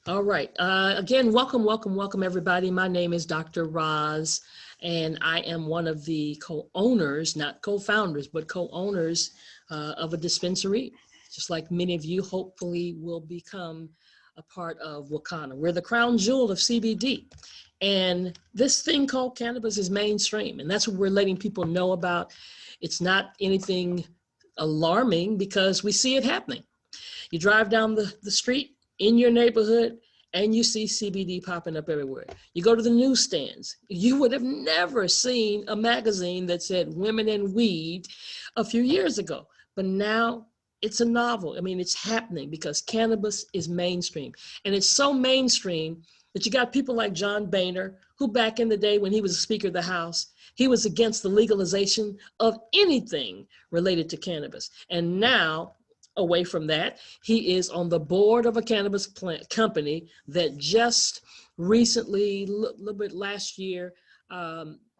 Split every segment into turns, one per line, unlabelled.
All right. Again, welcome, everybody. My name is Dr. Roz, and I am one of the co-owners, not co-founders, but co-owners of a dispensary, just like many of you hopefully will become a part of Wakanna. We're the crown jewel of CBD. And this thing called cannabis is mainstream, and that's what we're letting people know about. It's not anything alarming because we see it happening. You drive down the street in your neighborhood and you see CBD popping up everywhere. You go to the newsstands. You would have never seen a magazine that said women and weed a few years ago, but now it's a novel. I mean, it's happening because cannabis is mainstream, and it's so mainstream that you got people like John Boehner, who back in the day when he was a Speaker of the House, he was against the legalization of anything related to cannabis. And now, away from that, he is on the board of a cannabis plant company that just recently, a little bit last year,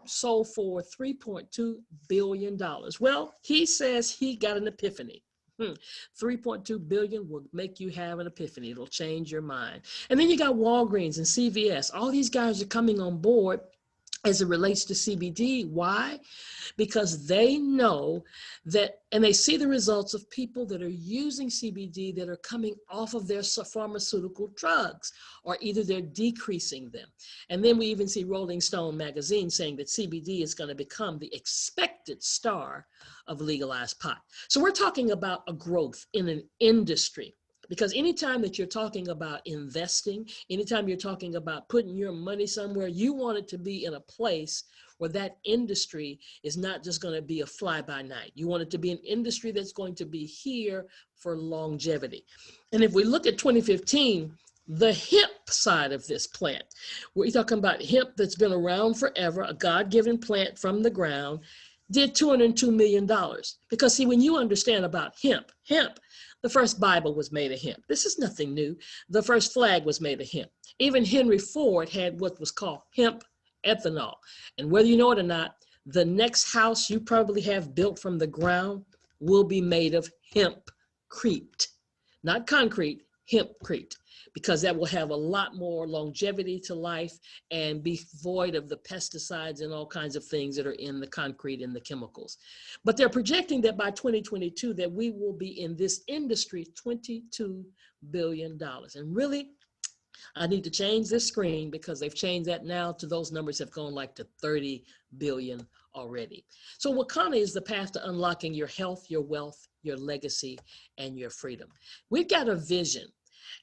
sold for $3.2 billion. Well, he says he got an epiphany. 3.2 billion will make you have an epiphany. It'll change your mind. And then you got Walgreens and CVS. All these guys are coming on board as it relates to CBD. Why? Because they know that, and they see the results of people that are using CBD that are coming off of their pharmaceutical drugs, or either they're decreasing them. And then we even see Rolling Stone magazine saying that CBD is going to become the expected star of legalized pot. So we're talking about a growth in an industry. Because anytime that you're talking about investing, anytime you're talking about putting your money somewhere, you want it to be in a place where that industry is not just going to be a fly-by-night. You want it to be an industry that's going to be here for longevity. And if we look at 2015, the hemp side of this plant, we're talking about hemp that's been around forever, a God-given plant from the ground, did $202 million. Because see, when you understand about hemp, the first Bible was made of hemp. This is nothing new. The first flag was made of hemp. Even Henry Ford had what was called hemp ethanol. And whether you know it or not, the next house you probably have built from the ground will be made of hempcrete, not concrete, hempcrete, because that will have a lot more longevity to life and be void of the pesticides and all kinds of things that are in the concrete and the chemicals. But they're projecting that by 2022 that we will be in this industry $22 billion. And really, I need to change this screen because they've changed that now to those numbers have gone like to 30 billion already. So Wakanna is the path to unlocking your health, your wealth, your legacy, and your freedom. We've got a vision,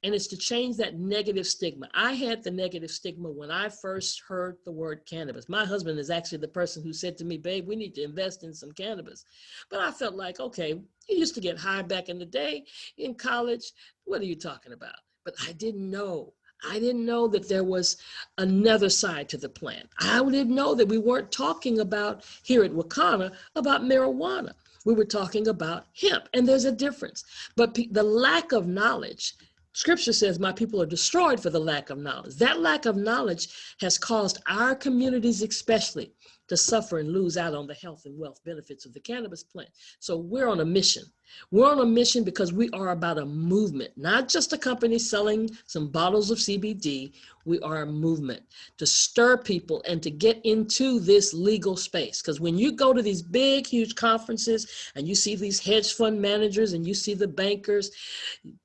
and it's to change that negative stigma. I had the negative stigma when I first heard the word cannabis. My husband is actually the person who said to me, babe, we need to invest in some cannabis. But I felt like, okay, you used to get high back in the day in college. What are you talking about? But I didn't know. I didn't know that there was another side to the plant. I didn't know that we weren't talking about here at Wakanna about marijuana. We were talking about hemp, and there's a difference. But the lack of knowledge, Scripture says my people are destroyed for the lack of knowledge. That lack of knowledge has caused our communities especially to suffer and lose out on the health and wealth benefits of the cannabis plant. So we're on a mission. We're on a mission because we are about a movement, not just a company selling some bottles of CBD. We are a movement to stir people and to get into this legal space. Because when you go to these big, huge conferences and you see these hedge fund managers and you see the bankers,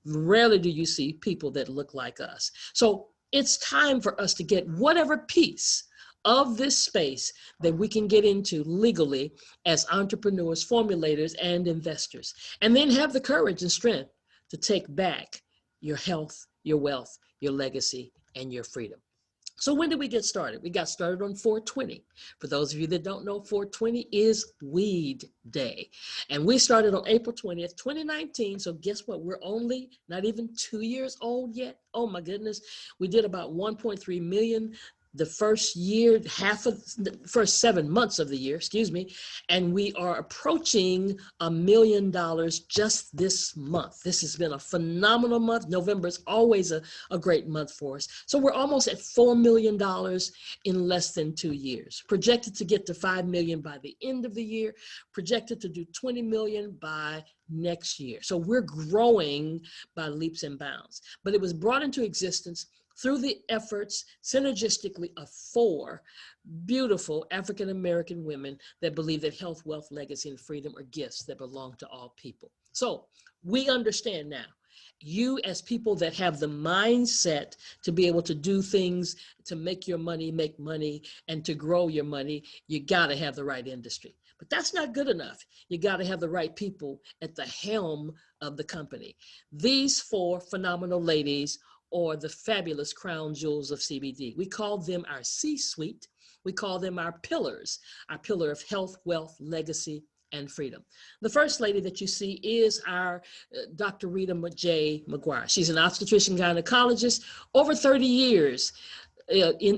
rarely do you see people that look like us. So it's time for us to get whatever piece of this space that we can get into legally as entrepreneurs, formulators, and investors, and then have the courage and strength to take back your health, your wealth, your legacy, and your freedom. So when did we get started? We got started on 4/20. For those of you that don't know, 4/20 is Weed Day. And we started on April 20th, 2019. So guess what? We're only not even 2 years old yet. Oh my goodness. We did about 1.3 million the first year, half of the first 7 months of the year, and we are approaching $1 million just this month. This has been a phenomenal month. November is always a great month for us. So we're almost at $4 million in less than 2 years. Projected to get to 5 million by the end of the year, projected to do 20 million by next year. So we're growing by leaps and bounds. But it was brought into existence through the efforts synergistically of 4 beautiful African-American women that believe that health, wealth, legacy, and freedom are gifts that belong to all people. So we understand now, you as people that have the mindset to be able to do things, to make your money, make money, and to grow your money, you gotta have the right industry. But that's not good enough. You gotta have the right people at the helm of the company. These 4 phenomenal ladies are the fabulous crown jewels of CBD. We call them our C-suite. We call them our pillar of health, wealth, legacy, and freedom. The first lady that you see is our Dr. Rita J. McGuire. She's an obstetrician gynecologist, over 30 years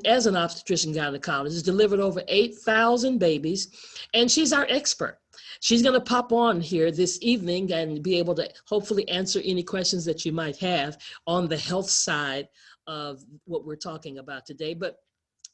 as an obstetrician gynecologist, delivered over 8,000 babies, and she's our expert. She's going to pop on here this evening and be able to hopefully answer any questions that you might have on the health side of what we're talking about today. But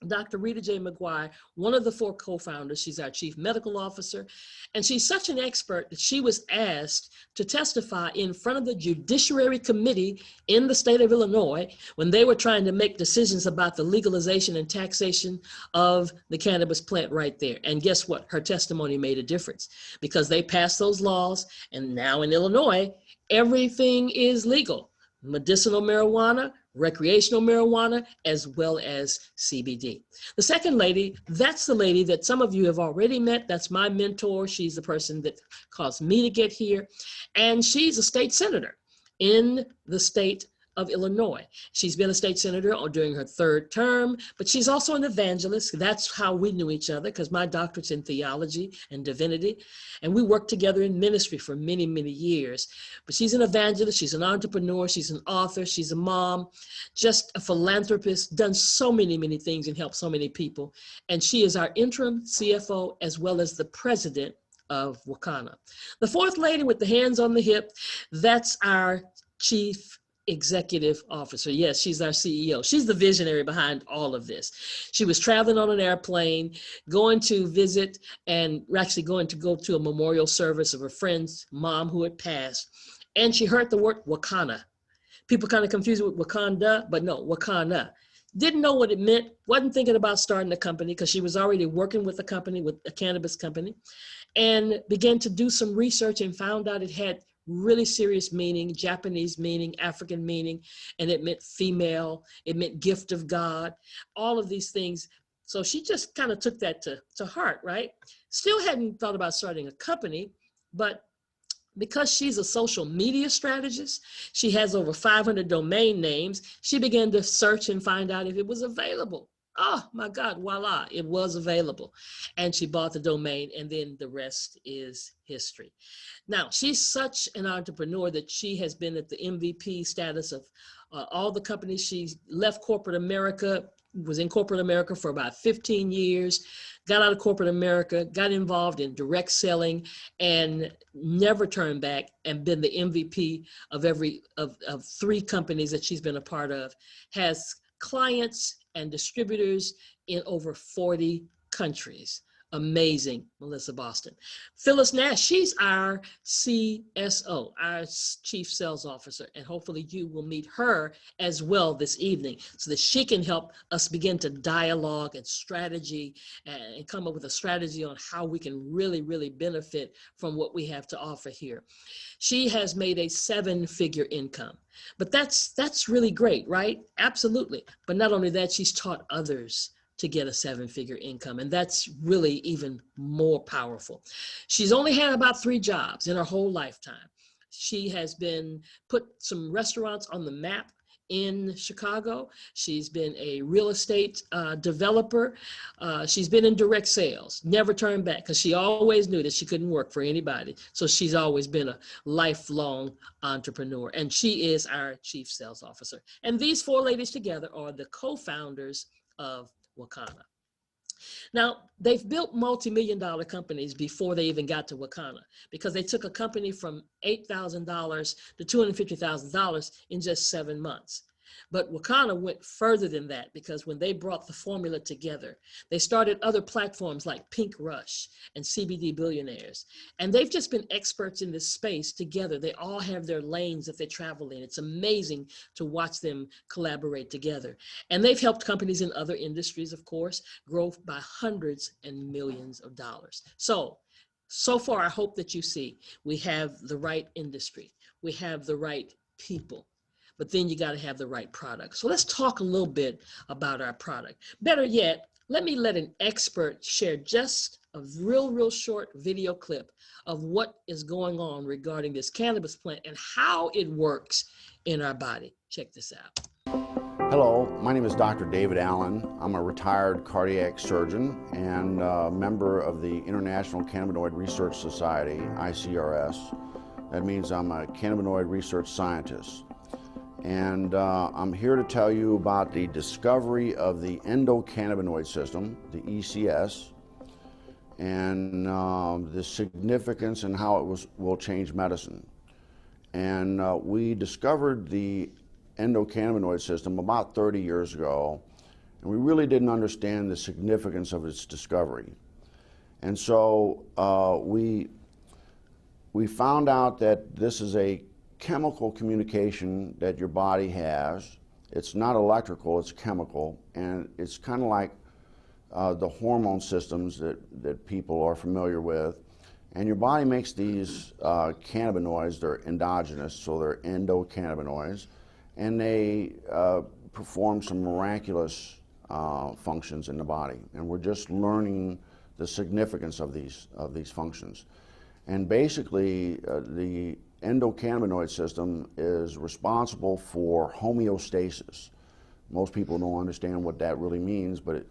Dr. Rita J. McGuire, one of the 4 co-founders, she's our chief medical officer, and she's such an expert that she was asked to testify in front of the Judiciary Committee in the state of Illinois when they were trying to make decisions about the legalization and taxation of the cannabis plant right there. And guess what? Her testimony made a difference because they passed those laws, and now in Illinois, everything is legal. Medicinal marijuana, recreational marijuana, as well as CBD. The second lady, that's the lady that some of you have already met. That's my mentor. She's the person that caused me to get here. And she's a state senator in the state of Illinois. She's been a state senator during her 3rd term, but she's also an evangelist. That's how we knew each other, because my doctorate's in theology and divinity, and we worked together in ministry for many, many years. But she's an evangelist, she's an entrepreneur, she's an author, she's a mom, just a philanthropist, done so many, many things and helped so many people. And she is our interim CFO as well as the president of Wakanna. The 4th lady with the hands on the hip, that's our chief executive officer. Yes, she's our CEO. She's the visionary behind all of this. She was traveling on an airplane, going to visit and actually going to go to a memorial service of her friend's mom who had passed. And she heard the word Wakanna. People kind of confused it with Wakanda, but no, Wakanna. Didn't know what it meant, wasn't thinking about starting a company because she was already working with a company, with a cannabis company, and began to do some research and found out it had really serious meaning, Japanese meaning, African meaning, and it meant female, it meant gift of God, all of these things. So she just kind of took that to heart, right? Still hadn't thought about starting a company, but because she's a social media strategist, she has over 500 domain names, she began to search and find out if it was available. Oh my God, voila, it was available. And she bought the domain, and then the rest is history. Now, she's such an entrepreneur that she has been at the MVP status of all the companies. She left corporate America, was in corporate America for about 15 years, got out of corporate America, got involved in direct selling, and never turned back, and been the MVP of 3 companies that she's been a part of, has clients and distributors in over 40 countries. Amazing, Melissa Boston. Phyllis Nash, she's our CSO, our Chief Sales Officer, and hopefully you will meet her as well this evening so that she can help us begin to dialogue and strategy and come up with a strategy on how we can really, really benefit from what we have to offer here. She has made a 7-figure income, but that's really great, right? Absolutely. But not only that, she's taught others to get a 7-figure income. And that's really even more powerful. She's only had about 3 jobs in her whole lifetime. She has put some restaurants on the map in Chicago. She's been a real estate developer. She's been in direct sales, never turned back, because she always knew that she couldn't work for anybody. So she's always been a lifelong entrepreneur, and she is our Chief Sales Officer. And these 4 ladies together are the co-founders of Wakanna. Now, they've built multi-million-dollar companies before they even got to Wakanna, because they took a company from $8,000 to $250,000 in just 7 months. But Wakanna went further than that, because when they brought the formula together, they started other platforms like Pink Rush and CBD Billionaires. And they've just been experts in this space together. They all have their lanes that they travel in. It's amazing to watch them collaborate together. And they've helped companies in other industries, of course, grow by hundreds and millions of dollars. So far, I hope that you see we have the right industry, we have the right people, but then you got to have the right product. So let's talk a little bit about our product. Better yet, let an expert share just a real short video clip of what is going on regarding this cannabis plant and how it works in our body. Check this out.
Hello, my name is Dr. David Allen. I'm a retired cardiac surgeon and a member of the International Cannabinoid Research Society, ICRS. That means I'm a cannabinoid research scientist. And I'm here to tell you about the discovery of the endocannabinoid system, the ECS, and the significance and how it will change medicine. And we discovered the endocannabinoid system about 30 years ago, and we really didn't understand the significance of its discovery. And so we found out that this is a chemical communication that your body has. It's not electrical, it's chemical, and it's kind of like the hormone systems that people are familiar with. And your body makes these cannabinoids. They're endogenous, so they're endocannabinoids, and they perform some miraculous functions in the body. And we're just learning the significance of these functions. And basically, the endocannabinoid system is responsible for homeostasis. Most people don't understand what that really means, but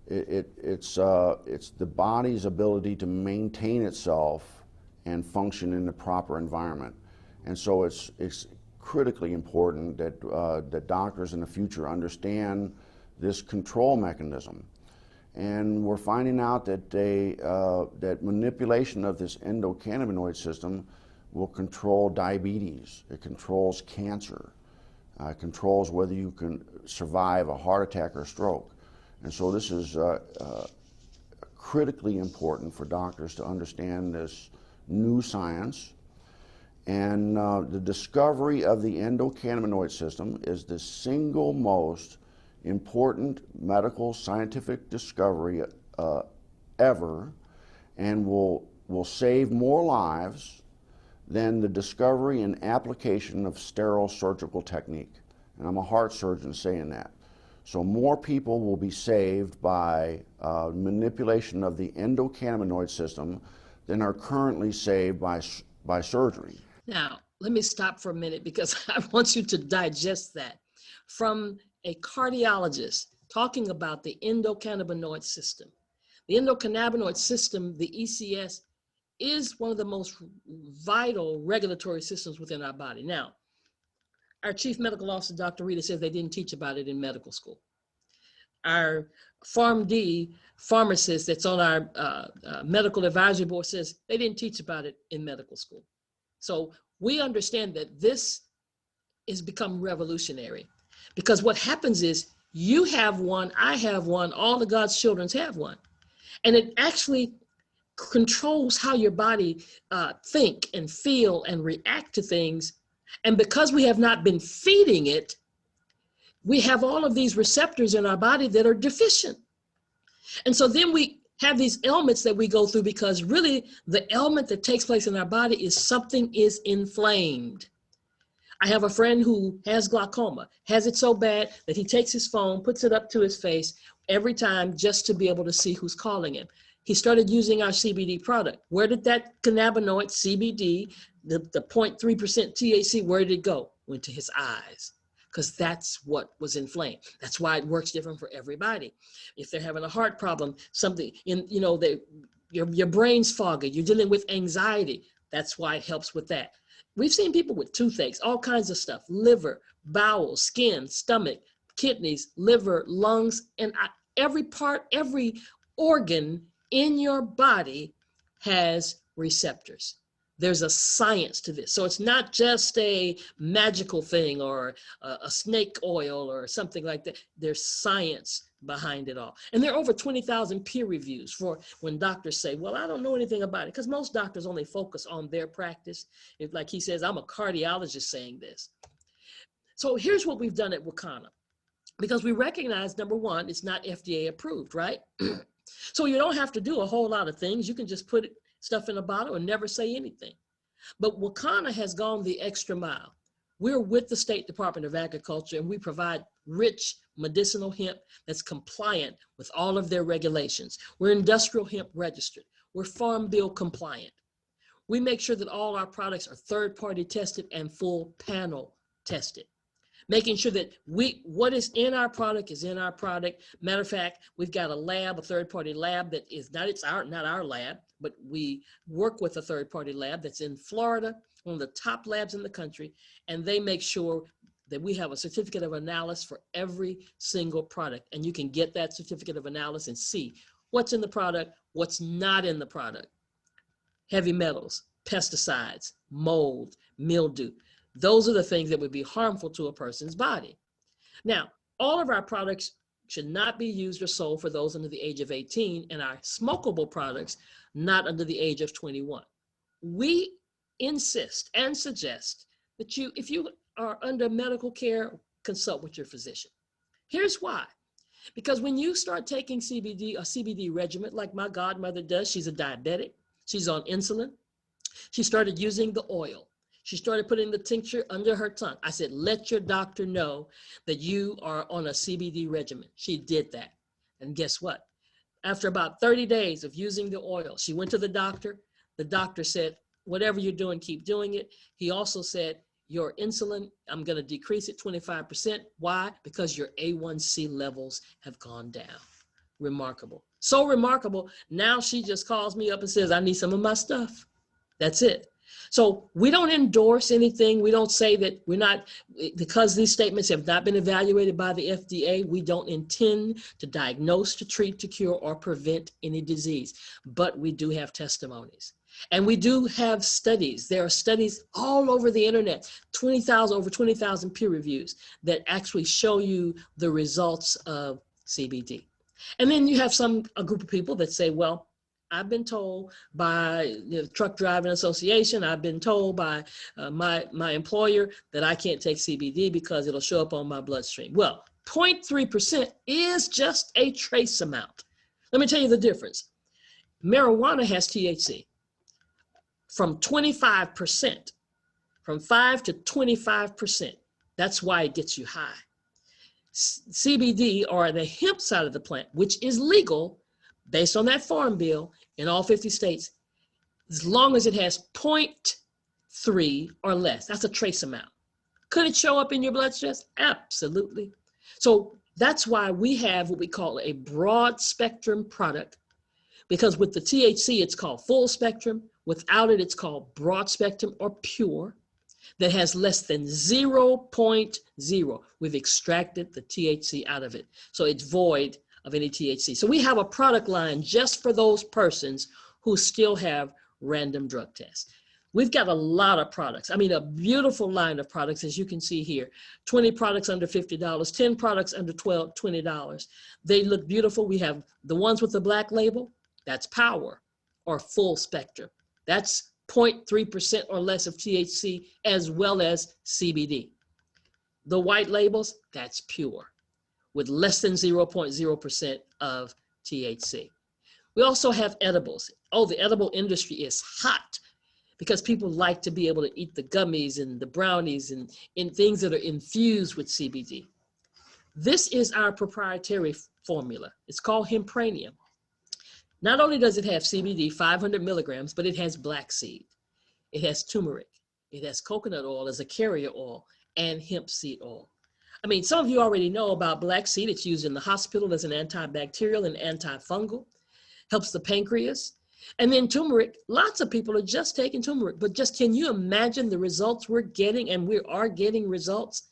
it's the body's ability to maintain itself and function in the proper environment. And so it's critically important that that doctors in the future understand this control mechanism. And we're finding out that that manipulation of this endocannabinoid system will control diabetes. It controls cancer. It controls whether you can survive a heart attack or stroke. And so this is critically important for doctors to understand this new science. And the discovery of the endocannabinoid system is the single most important medical scientific discovery ever, and will save more lives than the discovery and application of sterile surgical technique. And I'm a heart surgeon saying that. So more people will be saved by manipulation of the endocannabinoid system than are currently saved by surgery.
Now, let me stop for a minute, because I want you to digest that. From a cardiologist talking about the endocannabinoid system. The endocannabinoid system, the ECS, is one of the most vital regulatory systems within our body. Now, our chief medical officer, Dr. Rita, says they didn't teach about it in medical school. Our PharmD pharmacist that's on our medical advisory board says they didn't teach about it in medical school. So we understand that this has become revolutionary, because what happens is you have one, I have one, all of God's children have one. And it actually controls how your body think and feel and react to things. And because we have not been feeding it, we have all of these receptors in our body that are deficient. And so then we have these ailments that we go through, because really the ailment that takes place in our body is something is inflamed. I have a friend who has glaucoma, has it so bad that he takes his phone, puts it up to his face every time just to be able to see who's calling him. He started using our CBD product. Where did that cannabinoid CBD, the 0.3% THC, where did it go? Went to his eyes, because that's what was inflamed. That's why it works different for everybody. If they're having a heart problem, something in, your brain's foggy, you're dealing with anxiety, that's why it helps with that. We've seen people with toothaches, all kinds of stuff, liver, bowels, skin, stomach, kidneys, liver, lungs, and every part, every organ in your body has receptors. There's a science to this. So it's not just a magical thing or a snake oil or something like that. There's science behind it all. And there are over 20,000 peer reviews for when doctors say, well, I don't know anything about it, because most doctors only focus on their practice. If, like he says, I'm a cardiologist saying this. So here's what we've done at Wakanna, because we recognize, number one, it's not FDA approved, right? So you don't have to do a whole lot of things. You can just put stuff in a bottle and never say anything. But Wakanna has gone the extra mile. We're with the State Department of Agriculture, and we provide rich medicinal hemp that's compliant with all of their regulations. We're industrial hemp registered. We're Farm Bill compliant. We make sure that all our products are third-party tested and full panel tested, making sure that what is in our product is in our product. Matter of fact, we've got a lab, a third-party lab that is not our lab, but we work with a third-party lab that's in Florida, one of the top labs in the country, and they make sure that we have a certificate of analysis for every single product. And you can get that certificate of analysis and see what's in the product, what's not in the product. Heavy metals, pesticides, mold, mildew. Those are the things that would be harmful to a person's body. Now, all of our products should not be used or sold for those under the age of 18, and our smokable products not under the age of 21. We insist and suggest that if you are under medical care, consult with your physician. Here's why. Because when you start taking CBD, a CBD regimen, like my godmother does, she's a diabetic, she's on insulin, she started using the oil. She started putting the tincture under her tongue. I said, let your doctor know that you are on a CBD regimen. She did that. And guess what? After about 30 days of using the oil, she went to the doctor. The doctor said, whatever you're doing, keep doing it. He also said, your insulin, I'm going to decrease it 25%. Why? Because your A1C levels have gone down. Remarkable. So remarkable. Now she just calls me up and says, I need some of my stuff. That's it. So we don't endorse anything. We don't say that we're not, because these statements have not been evaluated by the FDA, we don't intend to diagnose, to treat, to cure, or prevent any disease. But we do have testimonies. And we do have studies. There are studies all over the internet, over 20,000 peer reviews that actually show you the results of CBD. And then you have a group of people that say, well, I've been told by the Truck Driving Association, I've been told by my employer that I can't take CBD because it'll show up on my bloodstream. Well, 0.3% is just a trace amount. Let me tell you the difference. Marijuana has THC from 25%, from 5 to 25%. That's why it gets you high. CBD, or the hemp side of the plant, which is legal based on that farm bill in all 50 states, as long as it has 0.3 or less. That's a trace amount. Could it show up in your bloodstream? Absolutely. So that's why we have what we call a broad spectrum product, because with the THC, it's called full spectrum. Without it, it's called broad spectrum or pure, that has less than 0.0. We've extracted the THC out of it. So it's void of any THC. So we have a product line just for those persons who still have random drug tests. We've got a lot of products. I mean, a beautiful line of products, as you can see here. 20 products under $50, 10 products under $20. They look beautiful. We have the ones with the black label, that's power or full spectrum. That's 0.3% or less of THC, as well as CBD. The white labels, that's pure, with less than 0.0% of THC. We also have edibles. Oh, the edible industry is hot because people like to be able to eat the gummies and the brownies and things that are infused with CBD. This is our proprietary formula. It's called Hempranium. Not only does it have CBD, 500 milligrams, but it has black seed. It has turmeric. It has coconut oil as a carrier oil and hemp seed oil. I mean, some of you already know about black seed. It's used in the hospital as an antibacterial and antifungal, helps the pancreas. And then turmeric, lots of people are just taking turmeric, but just can you imagine the results we're getting, and we are getting results?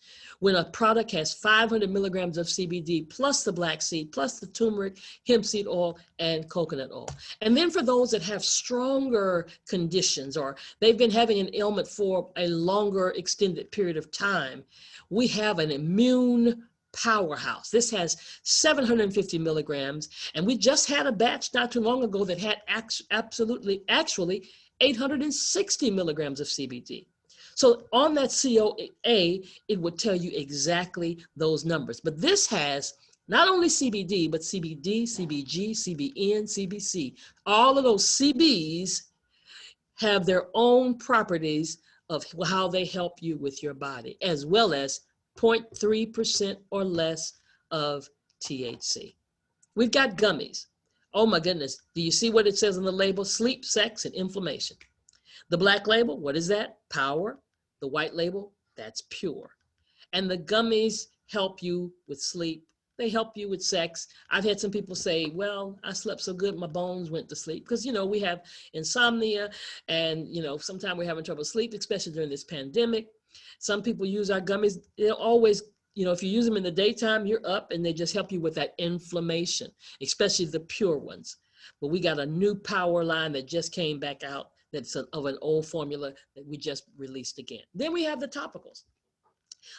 when a product has 500 milligrams of CBD plus the black seed, plus the turmeric, hemp seed oil, and coconut oil. And then for those that have stronger conditions or they've been having an ailment for a longer extended period of time, we have an immune powerhouse. This has 750 milligrams, and we just had a batch not too long ago that had actually 860 milligrams of CBD. So on that COA, it would tell you exactly those numbers. But this has not only CBD, but CBD, CBG, CBN, CBC. All of those CBs have their own properties of how they help you with your body, as well as 0.3% or less of THC. We've got gummies. Oh my goodness. Do you see what it says on the label? Sleep, sex, and inflammation. The black label, what is that? Power. The white label, that's pure. And the gummies help you with sleep. They help you with sex. I've had some people say, well, I slept so good, my bones went to sleep. Because, you know, we have insomnia and, you know, sometimes we're having trouble sleep, especially during this pandemic. Some people use our gummies. They'll always, you know, if you use them in the daytime, you're up and they just help you with that inflammation, especially the pure ones. But we got a new power line that just came back out that's of an old formula that we just released again. Then we have the topicals.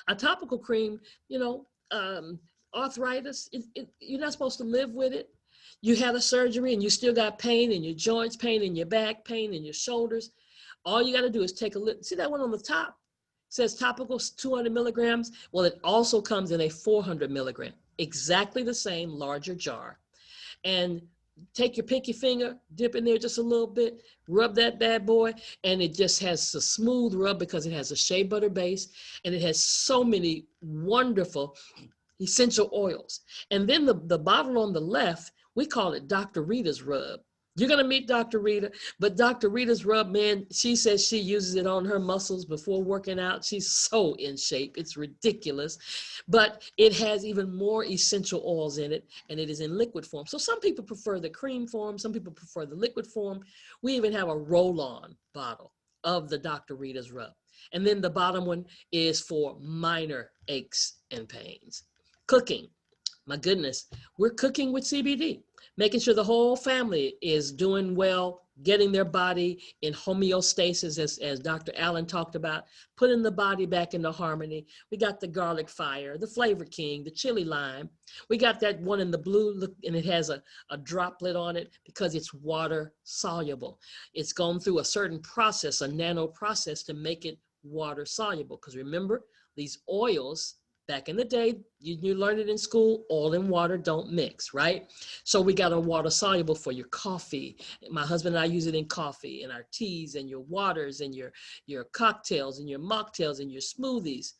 A topical cream, you know, arthritis, you're not supposed to live with it. You had a surgery and you still got pain in your joints, pain in your back, pain in your shoulders. All you got to do is take a look. See that one on the top? It says topical 200 milligrams. Well, it also comes in a 400 milligram, exactly the same, larger jar. And take your pinky finger, dip in there just a little bit, rub that bad boy, and it just has a smooth rub because it has a shea butter base and it has so many wonderful essential oils. And then the bottle on the left, we call it Dr. Rita's rub. You're going to meet Dr. Rita, but Dr. Rita's rub, man, she says she uses it on her muscles before working out. She's so in shape. It's ridiculous, but it has even more essential oils in it, and it is in liquid form. So some people prefer the cream form. Some people prefer the liquid form. We even have a roll-on bottle of the Dr. Rita's rub. And then the bottom one is for minor aches and pains. Cooking. My goodness, we're cooking with CBD, making sure the whole family is doing well, getting their body in homeostasis, as Dr. Allen talked about, putting the body back into harmony. We got the garlic fire, the flavor king, the chili lime. We got that one in the blue, and it has a droplet on it because it's water soluble. It's gone through a certain process, a nano process to make it water soluble. Because remember, these oils, back in the day, you learned it in school, oil and water don't mix, right? So we got a water soluble for your coffee. My husband and I use it in coffee and our teas and your waters and your cocktails and your mocktails and your smoothies,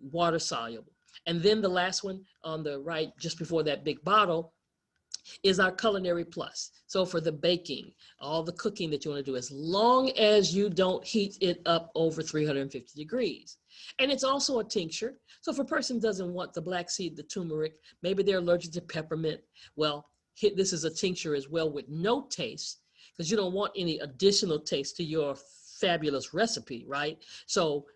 water soluble. And then the last one on the right, just before that big bottle, is our culinary plus. So for the baking, all the cooking that you want to do, as long as you don't heat it up over 350 degrees. And it's also a tincture. So if a person doesn't want the black seed, the turmeric, maybe they're allergic to peppermint, well, this is a tincture as well with no taste, because you don't want any additional taste to your fabulous recipe, right? So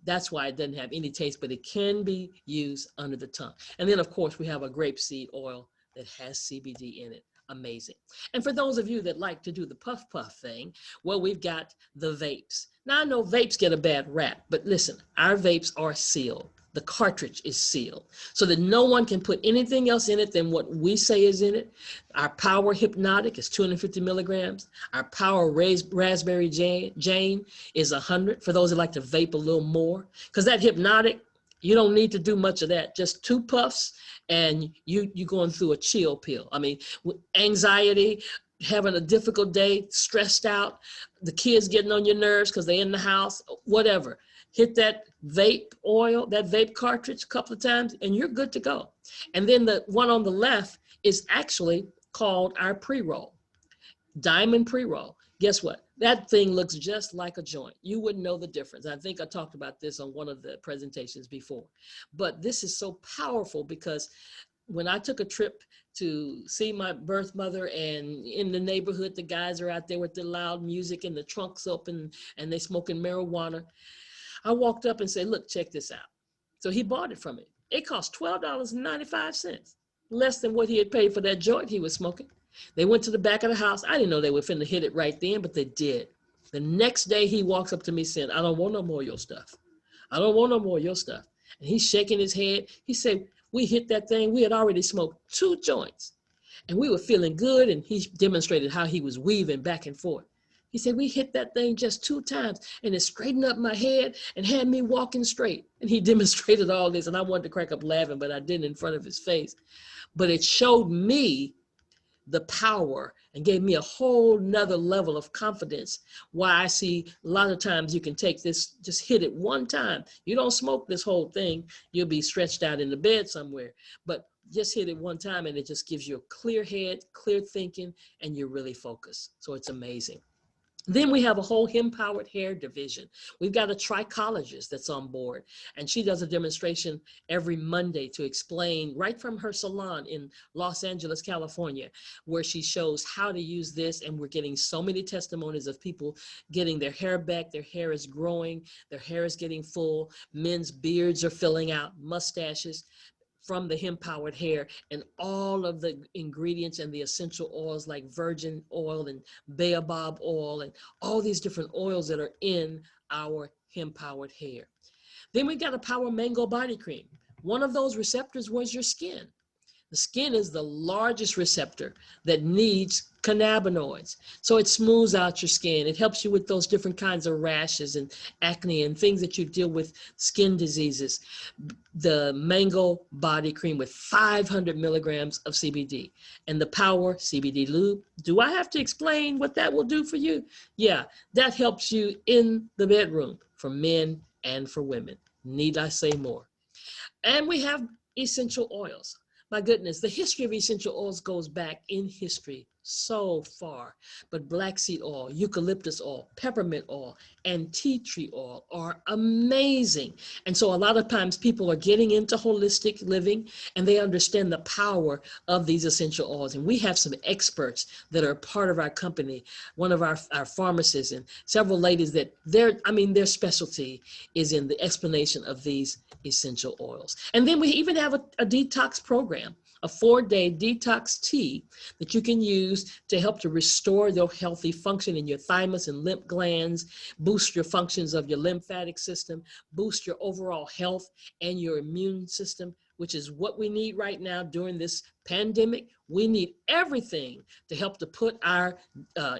that's why it doesn't have any taste, but it can be used under the tongue. And then of course we have a grapeseed oil that has CBD in it. Amazing. And for those of you that like to do the puff thing, well, we've got the vapes. Now I know vapes get a bad rap, but listen, our vapes are sealed. The cartridge is sealed so that no one can put anything else in it than what we say is in it. Our Power Hypnotic is 250 milligrams. Our Power Raspberry Jane is 100 for those that like to vape a little more. Because that Hypnotic, you don't need to do much of that. Just 2 puffs and you're going through a chill pill. I mean, anxiety, having a difficult day, stressed out, the kids getting on your nerves because they're in the house, whatever. Hit that vape oil, that vape cartridge a couple of times, and you're good to go. And then the one on the left is actually called our pre-roll, diamond pre-roll. Guess what? That thing looks just like a joint. You wouldn't know the difference. I think I talked about this on one of the presentations before. But this is so powerful because when I took a trip to see my birth mother, and in the neighborhood, the guys are out there with the loud music and the trunks open and they smoking marijuana. I walked up and said, look, check this out. So he bought it from me. It cost $12.95, less than what he had paid for that joint he was smoking. They went to the back of the house. I didn't know they were finna hit it right then, but they did. The next day he walks up to me saying, I don't want no more of your stuff. I don't want no more of your stuff. And he's shaking his head. He said, we hit that thing. We had already smoked 2 joints and we were feeling good. And he demonstrated how he was weaving back and forth. He said, we hit that thing just 2 times and it straightened up my head and had me walking straight. And he demonstrated all this. And I wanted to crack up laughing, but I didn't in front of his face. But it showed me the power and gave me a whole nother level of confidence. Why I see a lot of times you can take this, just hit it one time. You don't smoke this whole thing. You'll be stretched out in the bed somewhere, but just hit it one time and it just gives you a clear head, clear thinking, and you're really focused. So it's amazing. Then we have a whole hemp-powered hair division. We've got a trichologist that's on board, and she does a demonstration every Monday to explain right from her salon in Los Angeles, California, where she shows how to use this. And we're getting so many testimonies of people getting their hair back. Their hair is growing. Their hair is getting full. Men's beards are filling out, mustaches, from the hemp-powered hair, and all of the ingredients and the essential oils like virgin oil and baobab oil and all these different oils that are in our hemp-powered hair. Then we got a Power Mango body cream. One of those receptors was your skin. The skin is the largest receptor that needs cannabinoids. So it smooths out your skin. It helps you with those different kinds of rashes and acne and things that you deal with, skin diseases. The Mango body cream with 500 milligrams of CBD and the Power CBD lube. Do I have to explain what that will do for you? Yeah, that helps you in the bedroom for men and for women. Need I say more? And we have essential oils. My goodness, the history of essential oils goes back in history so far. But black seed oil, eucalyptus oil, peppermint oil, and tea tree oil are amazing. And so a lot of times people are getting into holistic living and they understand the power of these essential oils. And we have some experts that are part of our company, one of our pharmacists and several ladies that their specialty is in the explanation of these essential oils. And then we even have a detox program, a 4-day detox tea that you can use to help to restore the healthy function in your thymus and lymph glands, boost your functions of your lymphatic system, boost your overall health and your immune system, which is what we need right now during this pandemic. We need everything to help to put our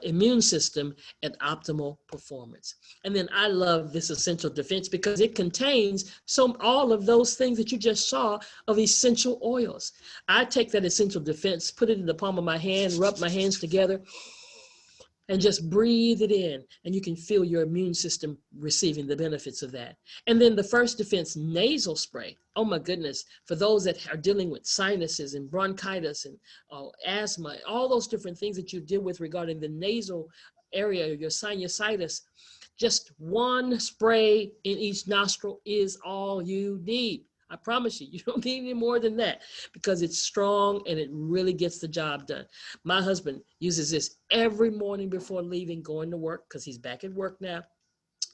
immune system at optimal performance. And then I love this essential defense because it contains all of those things that you just saw of essential oils. I take that essential defense, put it in the palm of my hand, rub my hands together, and just breathe it in, and you can feel your immune system receiving the benefits of that. And then the First Defense nasal spray. Oh my goodness, for those that are dealing with sinuses and bronchitis and asthma, all those different things that you deal with regarding the nasal area, your sinusitis, just one spray in each nostril is all you need. I promise you, you don't need any more than that because it's strong and it really gets the job done. My husband uses this every morning before leaving, going to work, because he's back at work now.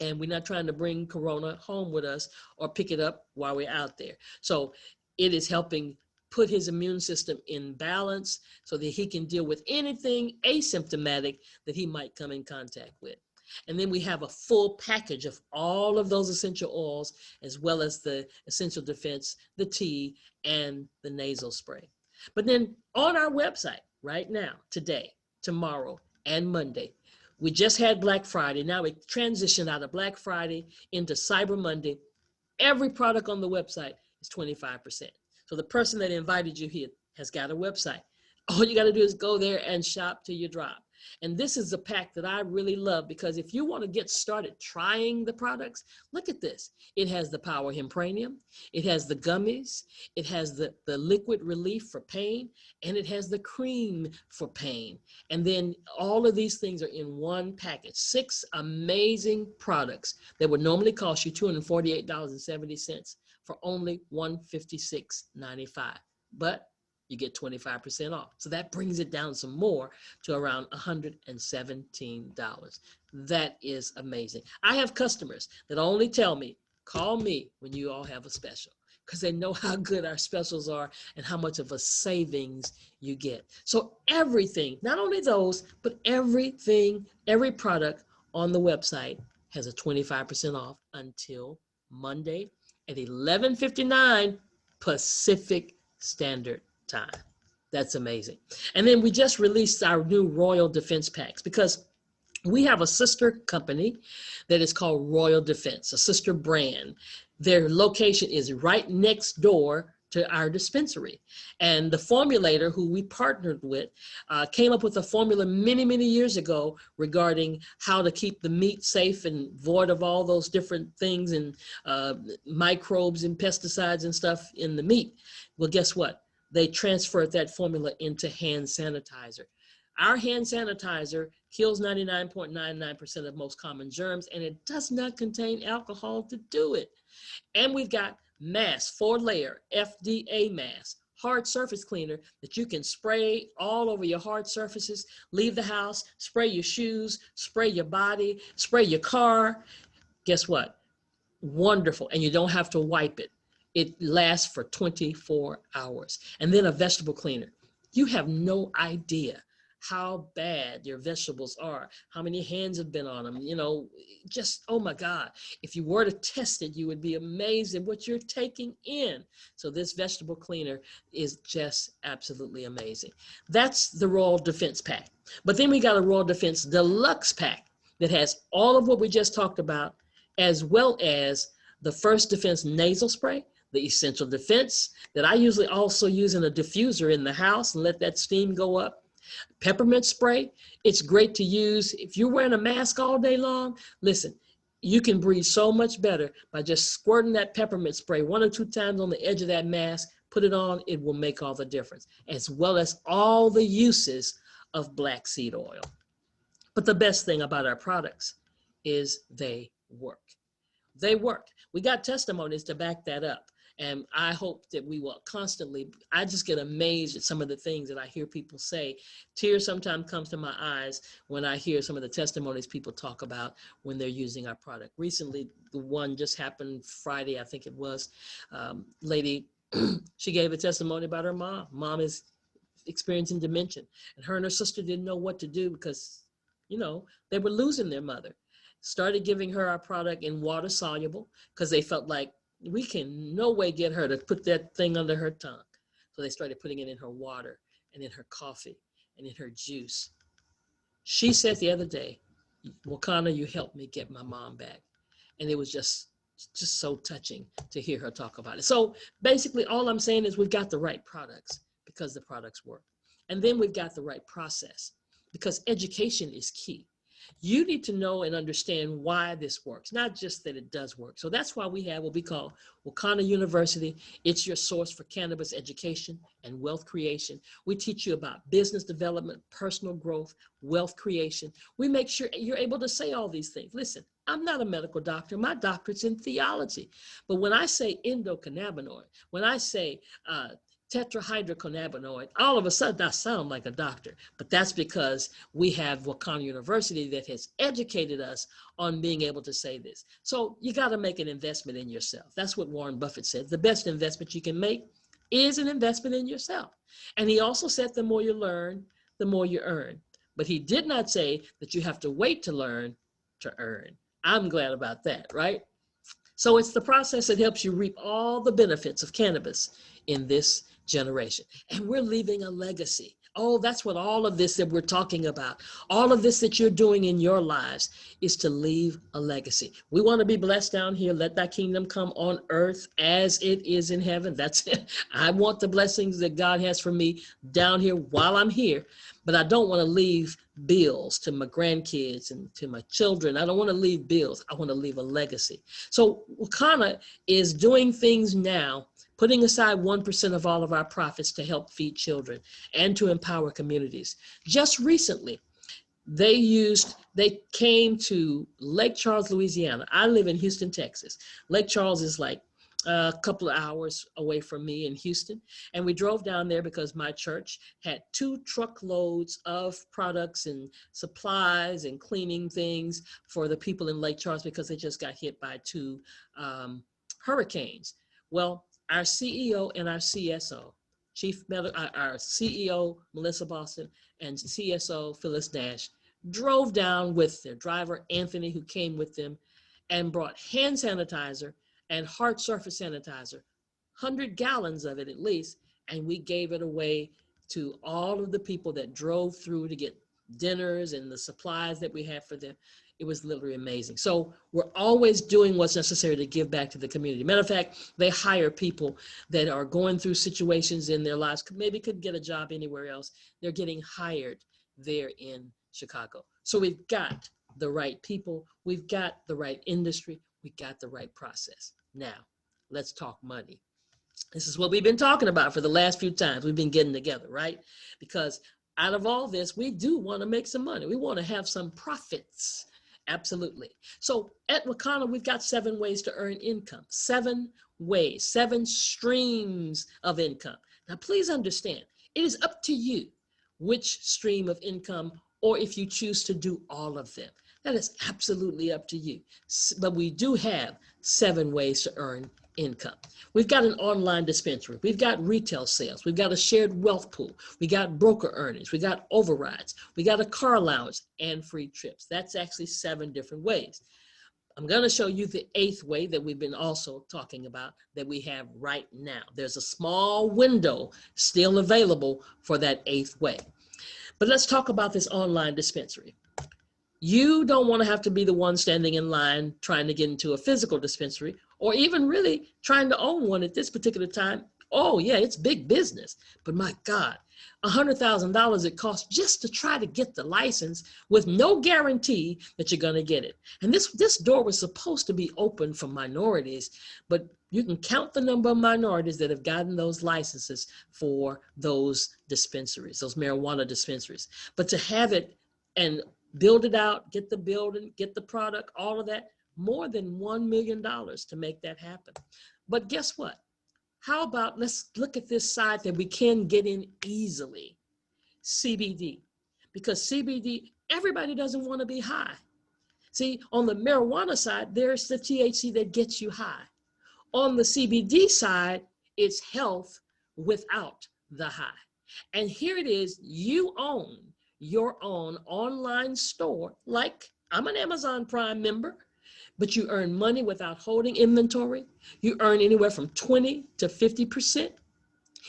And we're not trying to bring Corona home with us or pick it up while we're out there. So it is helping put his immune system in balance so that he can deal with anything asymptomatic that he might come in contact with. And then we have a full package of all of those essential oils, as well as the essential defense, the tea, and the nasal spray. But then on our website right now, today, tomorrow, and Monday, we just had Black Friday. Now we transition out of Black Friday into Cyber Monday. Every product on the website is 25%. So the person that invited you here has got a website. All you got to do is go there and shop till you drop. And this is a pack that I really love because if you want to get started trying the products, look at this. It has the Power Hempranium. It has the gummies. It has the liquid relief for pain. And it has the cream for pain. And then all of these things are in one package. 6 amazing products that would normally cost you $248.70 for only $156.95. But you get 25% off. So that brings it down some more to around $117. That is amazing. I have customers that only tell me, call me when you all have a special. because they know how good our specials are and how much of a savings you get. So everything, not only those, but everything, every product on the website has a 25% off until Monday at 11:59 Pacific Standard Time. That's amazing. And then we just released our new Royal Defense Packs because we have a sister company that is called Royal Defense, a sister brand. Their location is right next door to our dispensary. And the formulator who we partnered with came up with a formula many, many years ago regarding how to keep the meat safe and void of all those different things and microbes and pesticides and stuff in the meat. Well, guess what? They transferred that formula into hand sanitizer. Our hand sanitizer kills 99.99% of most common germs, and it does not contain alcohol to do it. And we've got masks, 4-layer FDA mask, hard surface cleaner that you can spray all over your hard surfaces, leave the house, spray your shoes, spray your body, spray your car. Guess what? Wonderful. And you don't have to wipe it. It lasts for 24 hours. And then a vegetable cleaner. You have no idea how bad your vegetables are, how many hands have been on them, you know, just, oh my God. If you were to test it, you would be amazed at what you're taking in. So this vegetable cleaner is just absolutely amazing. That's the Royal Defense Pack. But then we got a Royal Defense Deluxe Pack that has all of what we just talked about, as well as the First Defense Nasal Spray, the Essential Defense that I usually also use in a diffuser in the house and let that steam go up. Peppermint spray, it's great to use. If you're wearing a mask all day long, listen, you can breathe so much better by just squirting that peppermint spray 1 or 2 times on the edge of that mask, put it on, it will make all the difference, as well as all the uses of black seed oil. But the best thing about our products is they work. They work. We got testimonies to back that up. And I hope that we will constantly, I just get amazed at some of the things that I hear people say. Tears sometimes comes to my eyes when I hear some of the testimonies people talk about when they're using our product. Recently, the one just happened Friday, I think it was, lady, she gave a testimony about her mom. Mom is experiencing dementia, and her and her sister didn't know what to do because, you know, they were losing their mother. Started giving her our product in water soluble because they felt like we can no way get her to put that thing under her tongue. So they started putting it in her water and in her coffee and in her juice. She said the other day, Wakanna, you helped me get my mom back. And it was just so touching to hear her talk about it. So basically all I'm saying is we've got the right products because the products work. And then we've got the right process because education is key. You need to know and understand why this works, not just that it does work. So that's why we have what we call Wakanna University. It's your source for cannabis education and wealth creation. We teach you about business development, personal growth, wealth creation. We make sure you're able to say all these things. Listen, I'm not a medical doctor. My doctorate's in theology. But when I say endocannabinoid, when I say tetrahydrocannabinoid, all of a sudden I sound like a doctor, but that's because we have Wakanna University that has educated us on being able to say this. So you got to make an investment in yourself. That's what Warren Buffett said. The best investment you can make is an investment in yourself. And he also said the more you learn, the more you earn. But he did not say that you have to wait to learn to earn. I'm glad about that, right? So it's the process that helps you reap all the benefits of cannabis in this generation. And we're leaving a legacy. Oh, that's what all of this that we're talking about, all of this that you're doing in your lives is to leave a legacy. We want to be blessed down here. Let thy kingdom come on earth as it is in heaven. That's it. I want the blessings that God has for me down here while I'm here, but I don't want to leave bills to my grandkids and to my children. I don't want to leave bills. I want to leave a legacy. So Wakanna is doing things now, putting aside 1% of all of our profits to help feed children and to empower communities. Just recently, they came to Lake Charles, Louisiana. I live in Houston, Texas. Lake Charles is like a couple of hours away from me in Houston. And we drove down there because my church had 2 truckloads of products and supplies and cleaning things for the people in Lake Charles because they just got hit by 2 hurricanes. Well, our CEO and our CSO, our CEO, Melissa Boston, and CSO, Phyllis Nash, drove down with their driver, Anthony, who came with them, and brought hand sanitizer and hard surface sanitizer, 100 gallons of it at least, and we gave it away to all of the people that drove through to get dinners and the supplies that we had for them. It was literally amazing. So we're always doing what's necessary to give back to the community. Matter of fact, they hire people that are going through situations in their lives, maybe could get a job anywhere else. They're getting hired there in Chicago. So we've got the right people, we've got the right industry, we got the right process. Now, let's talk money. This is what we've been talking about for the last few times we've been getting together, right? Because out of all this, we do want to make some money. We want to have some profits. Absolutely. So at Wakanna, we've got 7 ways to earn income. 7 ways, 7 streams of income. Now, please understand, it is up to you which stream of income, or if you choose to do all of them. That is absolutely up to you. But we do have 7 ways to earn income. We've got an online dispensary. We've got retail sales. We've got a shared wealth pool. We got broker earnings. We got overrides. We got a car allowance and free trips. That's actually 7 different ways. I'm going to show you the 8th way that we've been also talking about that we have right now. There's a small window still available for that 8th way. But let's talk about this online dispensary. You don't want to have to be the one standing in line trying to get into a physical dispensary, or even really trying to own one at this particular time. Oh yeah, it's big business, but my God, $100,000 it costs just to try to get the license with no guarantee that you're going to get it. And this door was supposed to be open for minorities, but you can count the number of minorities that have gotten those licenses for those dispensaries, those marijuana dispensaries. But to have it and build it out, get the building, get the product, all of that, more than $1 million to make that happen. But guess what? How about, let's look at this side that we can get in easily, CBD. Because CBD, everybody doesn't want to be high. See, on the marijuana side, there's the THC that gets you high. On the CBD side, it's health without the high. And here it is, you own your own online store. Like, I'm an Amazon Prime member, but you earn money without holding inventory. You earn anywhere from 20 to 50%.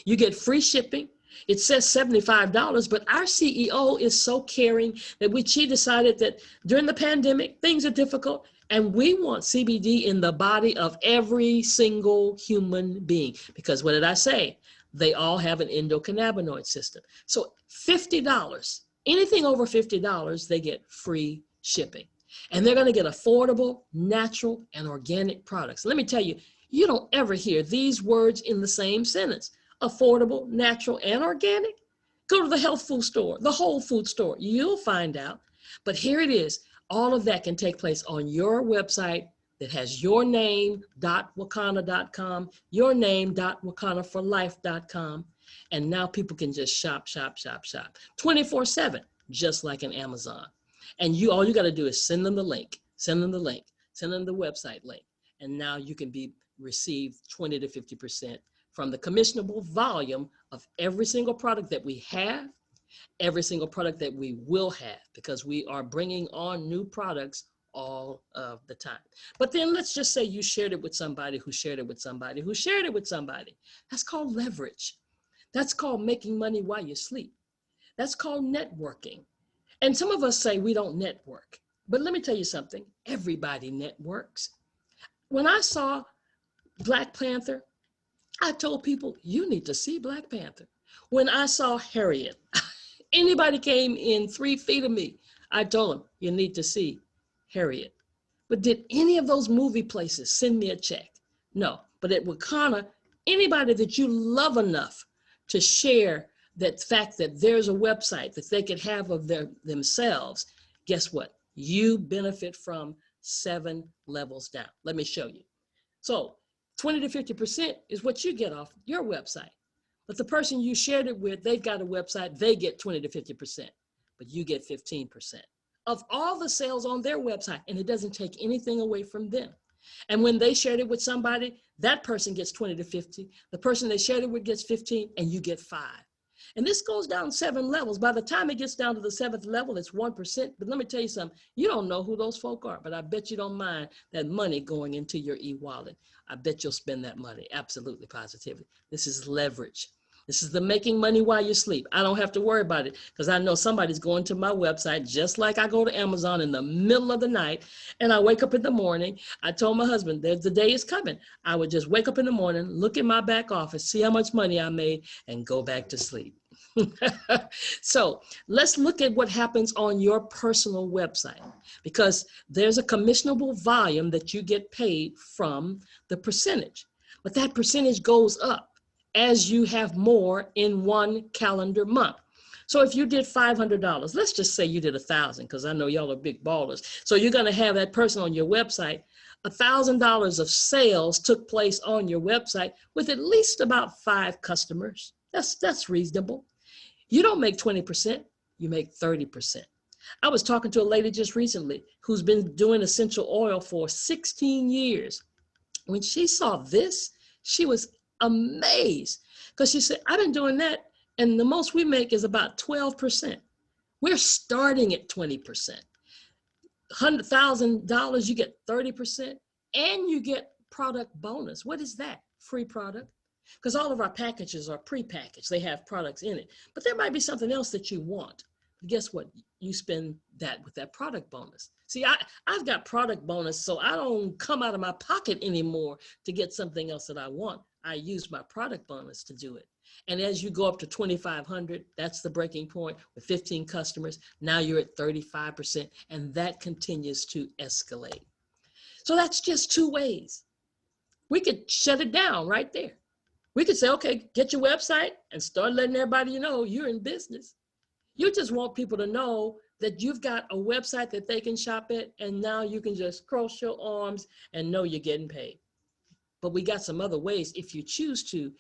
You get free shipping. It says $75, but our CEO is so caring that she decided that during the pandemic, things are difficult, and we want CBD in the body of every single human being. Because what did I say? They all have an endocannabinoid system. So $50, anything over $50, they get free shipping. And they're going to get affordable, natural, and organic products. Let me tell you, you don't ever hear these words in the same sentence. Affordable, natural, and organic. Go to the health food store, the whole food store. You'll find out. But here it is. All of that can take place on your website that has your name.wakanna.com, your name.wakannaforlife.com. And now people can just shop, shop, shop, shop 24/7, just like an Amazon. And all you got to do is send them the link, send them the link, send them the website link. And now you can receive 20 to 50% from the commissionable volume of every single product that we have, every single product that we will have, because we are bringing on new products all of the time. But then let's just say you shared it with somebody who shared it with somebody who shared it with somebody. That's called leverage. That's called making money while you sleep. That's called networking. And some of us say we don't network. But let me tell you something. Everybody networks. When I saw Black Panther, I told people, you need to see Black Panther. When I saw Harriet, anybody came in 3 feet of me, I told them, you need to see Harriet. But did any of those movie places send me a check? No. But at Wakanna, anybody that you love enough to share that fact that there's a website that they could have of themselves, guess what? You benefit from 7 levels down. Let me show you. So 20 to 50% is what you get off your website. But the person you shared it with, they've got a website, they get 20 to 50%, but you get 15% of all the sales on their website, and it doesn't take anything away from them. And when they shared it with somebody, that person gets 20 to 50. The person they shared it with gets 15, and you get 5. And this goes down 7 levels. By the time it gets down to the 7th level, it's 1%. But let me tell you something, you don't know who those folk are, but I bet you don't mind that money going into your e-wallet. I bet you'll spend that money. Absolutely, positively. This is leverage. This is the making money while you sleep. I don't have to worry about it because I know somebody's going to my website, just like I go to Amazon in the middle of the night and I wake up in the morning. I told my husband, the day is coming. I would just wake up in the morning, look in my back office, see how much money I made, and go back to sleep. So let's look at what happens on your personal website, because there's a commissionable volume that you get paid from the percentage, but that percentage goes up as you have more in one calendar month. So if you did $500, let's just say you did 1,000, because I know y'all are big ballers. So you're going to have that person on your website. $1,000 of sales took place on your website with at least about 5 customers. That's reasonable. You don't make 20%, you make 30%. I was talking to a lady just recently who's been doing essential oil for 16 years. When she saw this, she was amazed because she said, I've been doing that, and the most we make is about 12%. We're starting at 20%. $100,000, you get 30%, and you get product bonus. What is that? Free product. Because all of our packages are pre-packaged. They have products in it. But there might be something else that you want. But guess what? You spend that with that product bonus. See, I've got product bonus, so I don't come out of my pocket anymore to get something else that I want. I use my product bonus to do it. And as you go up to 2,500, that's the breaking point with 15 customers. Now you're at 35%, and that continues to escalate. So that's just 2 ways. We could shut it down right there. We could say, okay, get your website and start letting everybody know you're in business. You just want people to know that you've got a website that they can shop at, and now you can just cross your arms and know you're getting paid. But we got some other ways if you choose to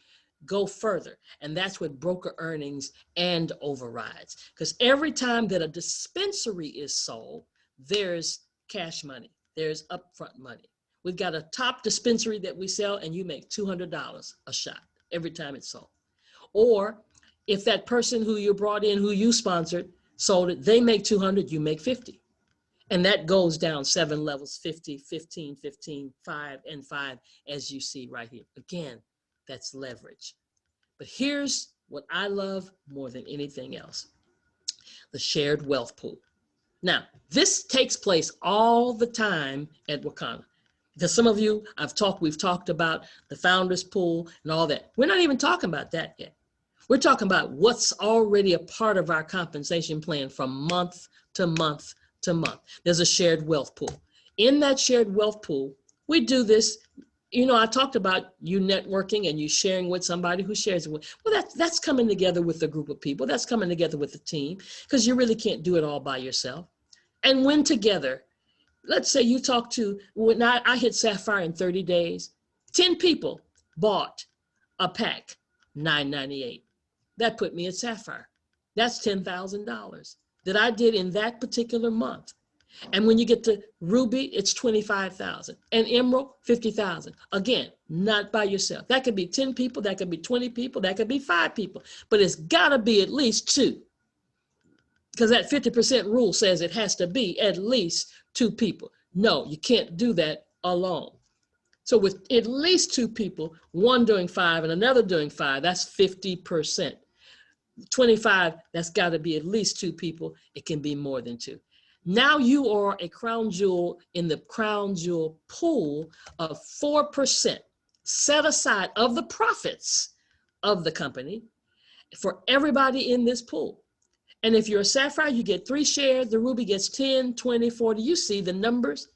go further, and that's with broker earnings and overrides. Because every time that a dispensary is sold, there's cash money, there's upfront money. We've got a top dispensary that we sell, and you make $200 a shot every time it's sold. Or if that person who you brought in, who you sponsored, sold it, they make 200, you make 50. And that goes down 7 levels, 50, 15, 15, 5, and 5, as you see right here. Again, that's leverage. But here's what I love more than anything else: the shared wealth pool. Now, this takes place all the time at Wakanna. Because some of you, we've talked about the founders pool and all that. We're not even talking about that yet. We're talking about what's already a part of our compensation plan from month to month to month. There's a shared wealth pool. In that shared wealth pool, we do this. You know, I talked about you networking and you sharing with somebody who shares it with. Well, that's coming together with a group of people. That's coming together with a team, because you really can't do it all by yourself. And when together, let's say you talk to, when I hit Sapphire in 30 days, 10 people bought a pack, $9.98. That put me at Sapphire. That's $10,000 that I did in that particular month. And when you get to Ruby, it's 25,000, and Emerald, 50,000. Again, not by yourself. That could be 10 people, that could be 20 people, that could be 5 people, but it's got to be at least 2. Because that 50% rule says it has to be at least 2 people. No, you can't do that alone. So with at least 2 people, one doing 5 and another doing 5, that's 50%. 25, that's got to be at least 2 people. It can be more than 2. Now you are a crown jewel in the crown jewel pool of 4% set aside of the profits of the company for everybody in this pool. And if you're a Sapphire, you get 3 shares. The Ruby gets 10, 20, 40. You see the numbers.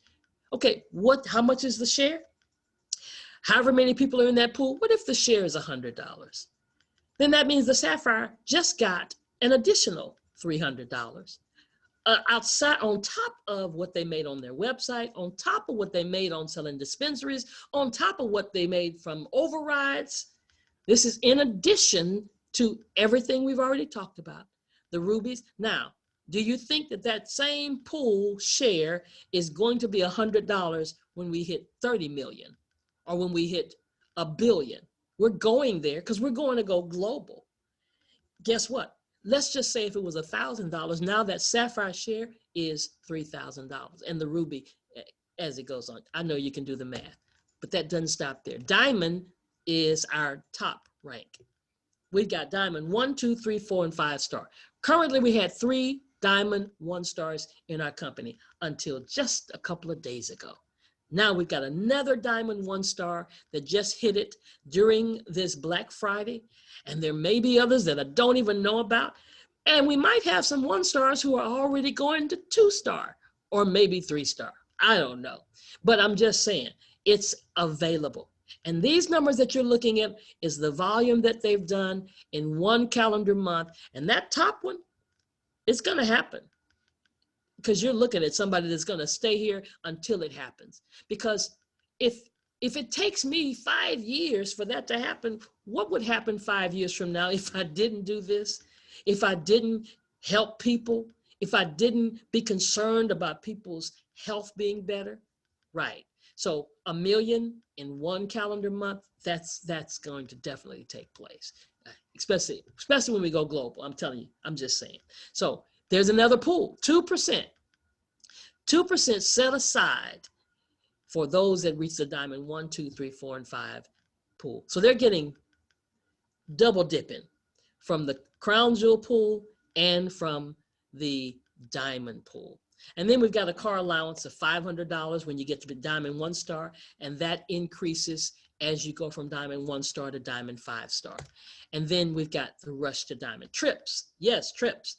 Okay, how much is the share? However many people are in that pool. What if the share is $100? Then that means the Sapphire just got an additional $300 outside, on top of what they made on their website, on top of what they made on selling dispensaries, on top of what they made from overrides. This is in addition to everything we've already talked about, the rubies. Now, do you think that that same pool share is going to be $100 when we hit 30 million or when we hit a billion. We're going there because we're going to go global. Guess what? Let's just say if it was $1,000, now that sapphire share is $3,000, and the ruby, as it goes on. I know you can do the math, but that doesn't stop there. Diamond is our top rank. We've got diamond 1, 2, 3, 4, and 5 star. Currently, we had 3 diamond 1 stars in our company until just a couple of days ago. Now we've got another diamond 1 star that just hit it during this Black Friday. And there may be others that I don't even know about. And we might have some 1 stars who are already going to 2 star or maybe 3 star. I don't know. But I'm just saying it's available. And these numbers that you're looking at is the volume that they've done in 1 calendar month. And that top one, it's going to happen. Because you're looking at somebody that's going to stay here until it happens. Because if it takes me 5 years for that to happen, what would happen 5 years from now if I didn't do this? If I didn't help people? If I didn't be concerned about people's health being better? Right. So 1 million in 1 calendar month, that's going to definitely take place, especially when we go global. I'm telling you, I'm just saying. So there's another pool, 2%. 2% set aside for those that reach the diamond 1, 2, 3, 4, and 5 pool. So they're getting double dipping from the crown jewel pool and from the diamond pool. And then we've got a car allowance of $500 when you get to the diamond 1 star, and that increases as you go from diamond 1 star to diamond 5 star. And then we've got the rush to diamond. Trips, yes, trips.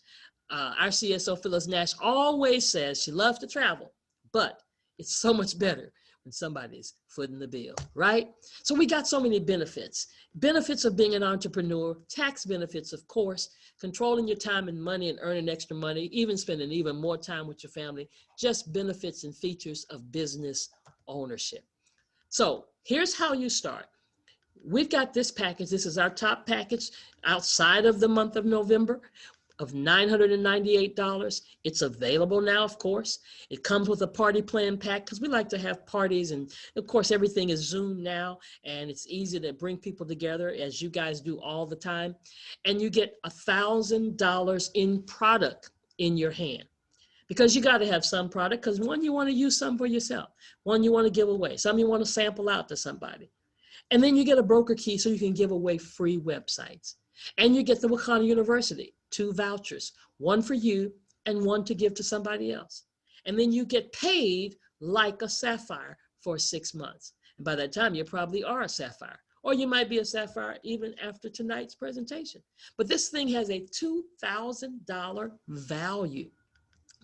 Our CSO Phyllis Nash always says she loves to travel, but it's so much better when somebody's footing the bill, right? So we got so many benefits. Benefits of being an entrepreneur, tax benefits, of course, controlling your time and money and earning extra money, even spending even more time with your family, just benefits and features of business ownership. So here's how you start. We've got this package. This is our top package outside of the month of November of $998. It's available now, of course. It comes with a party plan pack because we like to have parties, and of course everything is Zoom now, and it's easy to bring people together as you guys do all the time. And you get $1,000 in product in your hand, because you got to have some product, because one, you want to use some for yourself, one you want to give away, some you want to sample out to somebody. And then you get a broker key so you can give away free websites. And you get the Wakanna University, 2 vouchers, one for you and one to give to somebody else. And then you get paid like a sapphire for 6 months. And by that time, you probably are a sapphire, or you might be a sapphire even after tonight's presentation. But this thing has a $2,000 value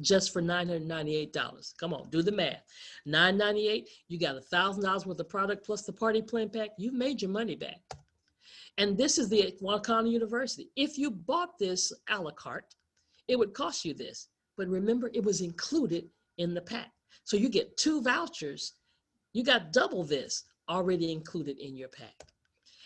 just for $998. Come on, do the math. $998, you got $1,000 worth of product plus the party plan pack. You've made your money back. And this is the Wakanna University. If you bought this a la carte, it would cost you this. But remember, it was included in the pack. So you get 2 vouchers. You got double this already included in your pack.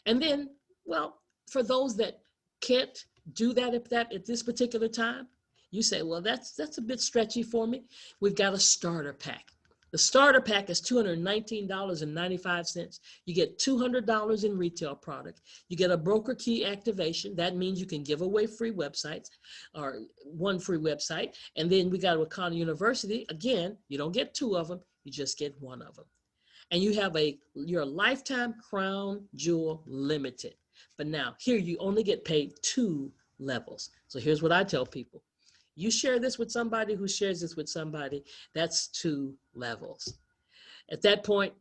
And then, well, for those that can't do that at this particular time, you say, well, that's a bit stretchy for me. We've got a starter pack. The starter pack is $219.95. You get $200 in retail product. You get a broker key activation. That means you can give away free websites, or 1 free website. And then we got Wakanna University. Again, you don't get 2 of them. You just get 1 of them. And you have your lifetime crown jewel limited. But now here you only get paid 2 levels. So here's what I tell people. You share this with somebody who shares this with somebody, that's 2 levels. At that point,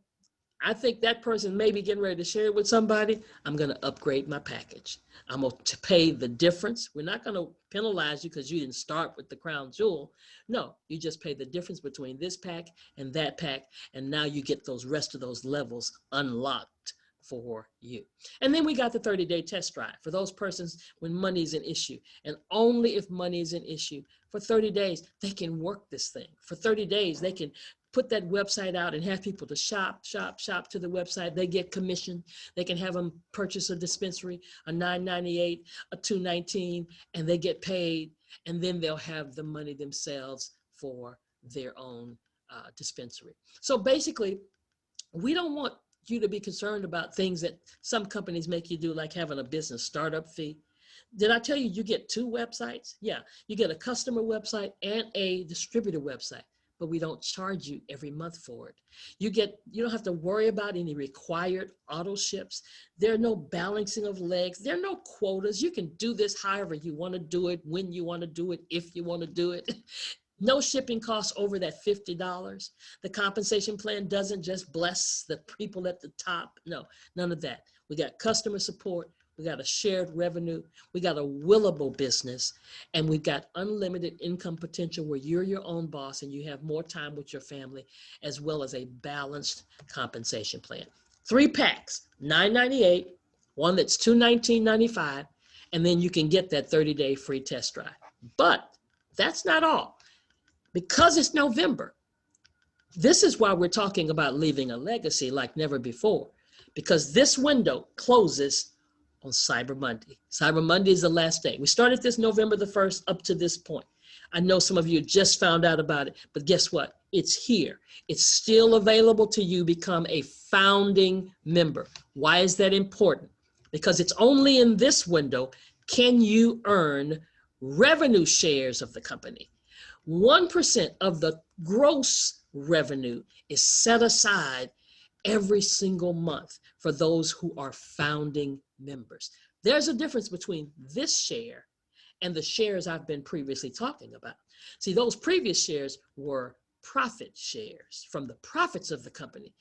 I think that person may be getting ready to share it with somebody. I'm going to upgrade my package. I'm going to pay the difference. We're not going to penalize you because you didn't start with the crown jewel. No, you just pay the difference between this pack and that pack. And now you get those rest of those levels unlocked for you. And then we got the 30-day test drive for those persons when money is an issue. And only if money is an issue, for 30 days, they can work this thing. For 30 days, they can put that website out and have people to shop to the website. They get commission. They can have them purchase a dispensary, a $998, a $219, and they get paid. And then they'll have the money themselves for their own dispensary. So basically, We don't want you to be concerned about things that some companies make you do, like having a business startup fee. Did I tell you you get two websites? Yeah, you get a customer website and a distributor website, but we don't charge you every month for it. You don't have to worry about any required auto ships. There are no balancing of legs. There are no quotas. You can do this however you want to do it, when you want to do it, if you want to do it. No shipping costs over that $50. The compensation plan doesn't just bless the people at the top. No, none of that. We got customer support. We got a shared revenue. We got a willable business. And we've got unlimited income potential where you're your own boss and you have more time with your family, as well as a balanced compensation plan. 3 packs, $9.98, one that's $219.95, and then you can get that 30-day free test drive. But that's not all. Because it's November, this is why we're talking about leaving a legacy like never before, because this window closes on Cyber Monday. Cyber Monday is the last day. We started this November the 1st up to this point. I know some of you just found out about it, but guess what? It's here. It's still available to you. Become a founding member. Why is that important? Because it's only in this window can you earn revenue shares of the company. 1% of the gross revenue is set aside every single month for those who are founding members. There's a difference between this share and the shares I've been previously talking about. See, those previous shares were profit shares from the profits of the company.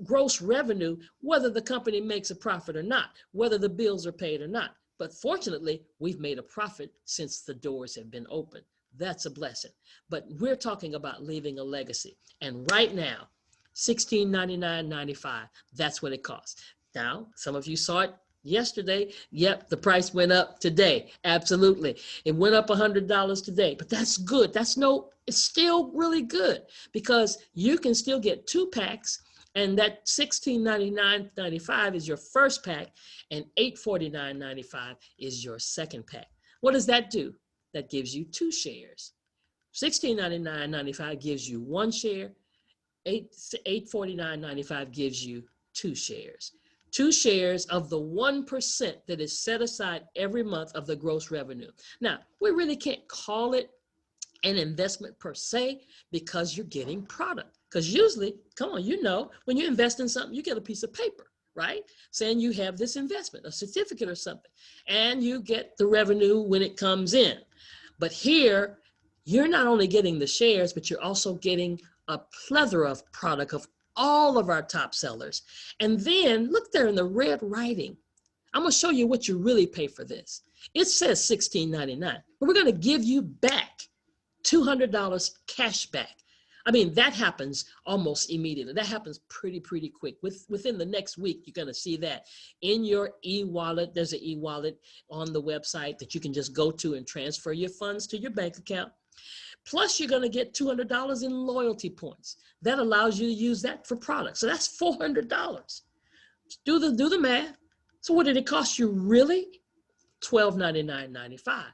Gross revenue, whether the company makes a profit or not, whether the bills are paid or not. But fortunately, we've made a profit since the doors have been open. That's a blessing. But we're talking about leaving a legacy. And right now, $1699.95, that's what it costs. Now, some of you saw it yesterday. Yep, the price went up today. Absolutely. It went up $100 today, but that's good. It's still really good because you can still get 2 packs, and that $1699.95 is your first pack, and $849.95 is your second pack. What does that do? That gives you 2 shares. $1699.95 gives you 1 share. $849.95 gives you 2 shares. 2 shares of the 1% that is set aside every month of the gross revenue. Now, we really can't call it an investment per se because you're getting product. Because usually, come on, when you invest in something, you get a piece of paper, right? Saying you have this investment, a certificate or something, and you get the revenue when it comes in. But here, you're not only getting the shares, but you're also getting a plethora of product of all of our top sellers. And then look there in the red writing. I'm going to show you what you really pay for this. It says $16.99, but we're going to give you back $200 cash back. I mean, that happens almost immediately. That happens pretty quick. Within the next week, you're going to see that in your e-wallet. There's an e-wallet on the website that you can just go to and transfer your funds to your bank account. Plus, you're going to get $200 in loyalty points. That allows you to use that for products. So that's $400. Do the math. So what did it cost you really? $1299.95.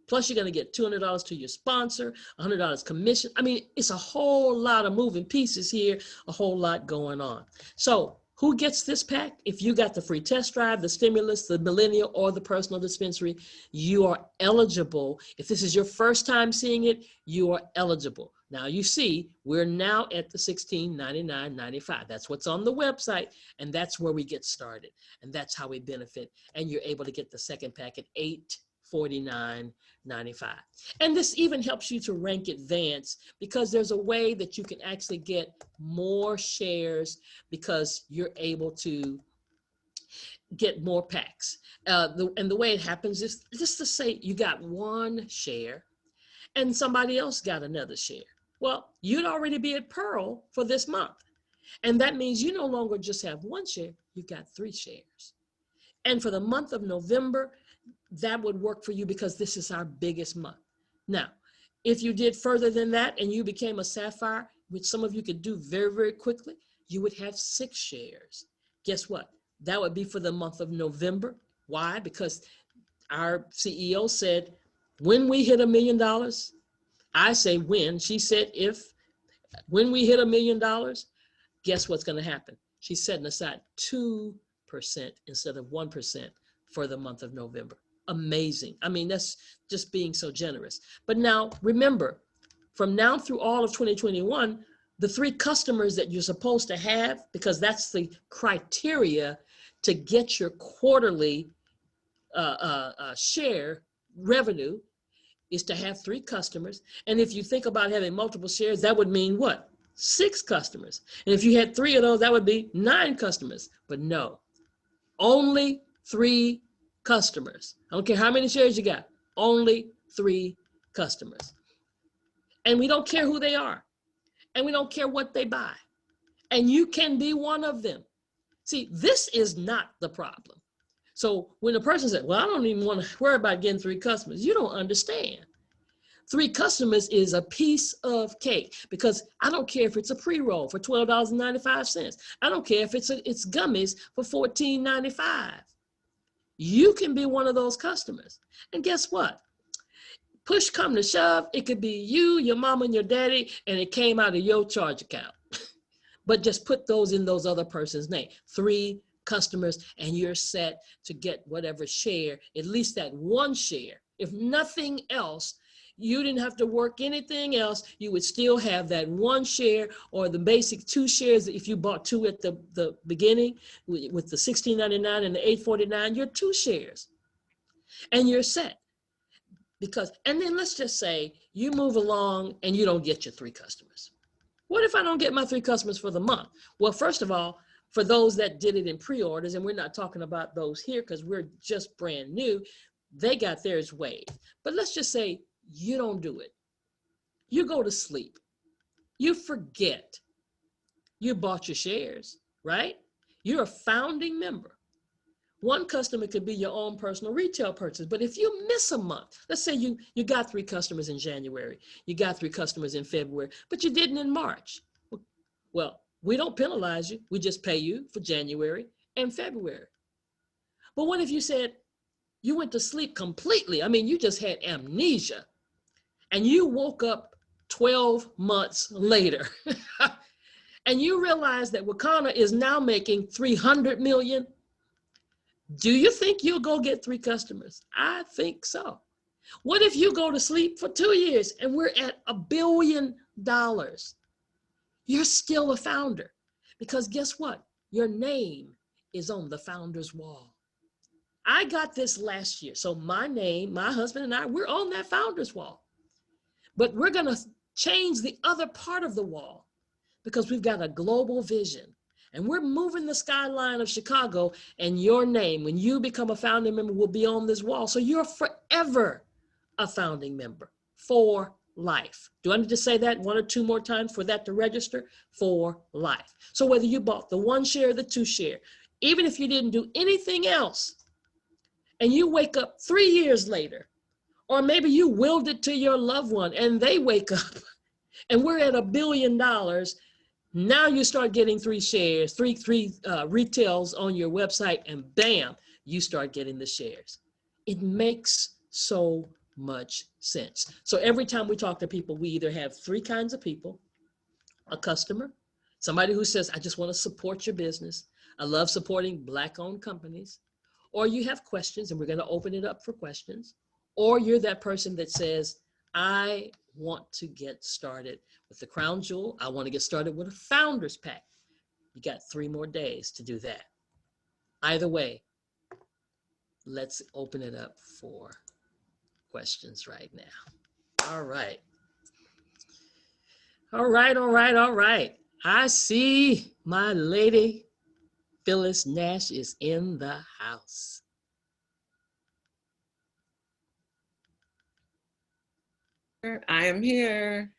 Plus, you're going to get $200 to your sponsor, $100 commission. I mean, it's a whole lot of moving pieces here, a whole lot going on. So who gets this pack? If you got the free test drive, the stimulus, the millennial, or the personal dispensary, you are eligible. If this is your first time seeing it, you are eligible. Now you see, we're now at the $1699.95. That's what's on the website, and that's where we get started. And that's how we benefit. And you're able to get the second pack at $849.95. And this even helps you to rank advance because there's a way that you can actually get more shares because you're able to get more packs. And the way it happens is just to say you got 1 share and somebody else got another share. Well, you'd already be at Pearl for this month. And that means you no longer just have 1 share, you've got 3 shares. And for the month of November, that would work for you because this is our biggest month. Now, if you did further than that and you became a Sapphire, which some of you could do very quickly, you would have 6 shares. Guess what? That would be for the month of November. Why? Because our CEO said, when we hit $1 million, I say when, she said when we hit $1 million, guess what's going to happen? she's setting aside 2% instead of 1% for the month of November. Amazing. I mean, that's just being so generous. But now remember, from now through all of 2021, the 3 customers that you're supposed to have, because that's the criteria to get your quarterly share revenue, is to have 3 customers. And if you think about having multiple shares, that would mean what? 6 customers. And if you had 3 of those, that would be 9 customers. But no, only 3 customers. I don't care how many shares you got, only 3 customers. And we don't care who they are. And we don't care what they buy. And you can be one of them. See, this is not the problem. So when a person says, well, I don't even want to worry about getting 3 customers, you don't understand. 3 customers is a piece of cake, because I don't care if it's a pre-roll for $12.95. I don't care if it's gummies for $14.95. You can be one of those customers. And guess what? Push come to shove, it could be you, your mama, and your daddy, and it came out of your charge account. But just put those in those other person's name. 3 customers, and you're set to get whatever share, at least that 1 share. If nothing else, you didn't have to work anything else, you would still have that 1 share, or the basic 2 shares. If you bought 2 at the beginning with the $16.99 and the $8.49, you're 2 shares. And you're set. Because, and then let's just say you move along and you don't get your 3 customers. What if I don't get my 3 customers for the month? Well, first of all, for those that did it in pre-orders, and we're not talking about those here because we're just brand new, they got theirs waived. But let's just say you don't do it. You go to sleep. You forget. You bought your shares, right? You're a founding member. 1 customer could be your own personal retail purchase. But if you miss a month, let's say you got 3 customers in January, you got 3 customers in February, but you didn't in March. Well, we don't penalize you. We just pay you for January and February. But what if you said you went to sleep completely? I mean, you just had amnesia, and you woke up 12 months later and you realize that Wakanna is now making $300 million. Do you think you'll go get 3 customers? I think so. What if you go to sleep for 2 years and we're at $1 billion? You're still a founder, because guess what? Your name is on the founder's wall. I got this last year. So my name, my husband and I, we're on that founder's wall. But we're going to change the other part of the wall, because we've got a global vision. And we're moving the skyline of Chicago, and your name, when you become a founding member, will be on this wall. So you're forever a founding member for life. Do I need to say that 1 or 2 more times for that to register? For life. So whether you bought the 1 share or the 2 share, even if you didn't do anything else, and you wake up 3 years later, or maybe you willed it to your loved one and they wake up and we're at $1 billion. Now you start getting 3 shares, three retails on your website, and bam, you start getting the shares. It makes so much sense. So every time we talk to people, we either have 3 kinds of people: a customer, somebody who says, I just want to support your business. I love supporting Black-owned companies. Or you have questions, and we're going to open it up for questions. Or you're that person that says, I want to get started with the crown jewel. I want to get started with a founder's pack. You got 3 more days to do that. Either way, let's open it up for questions right now. All right. All right, all right, all right. I see my lady Phyllis Nash is in the house.
I am here.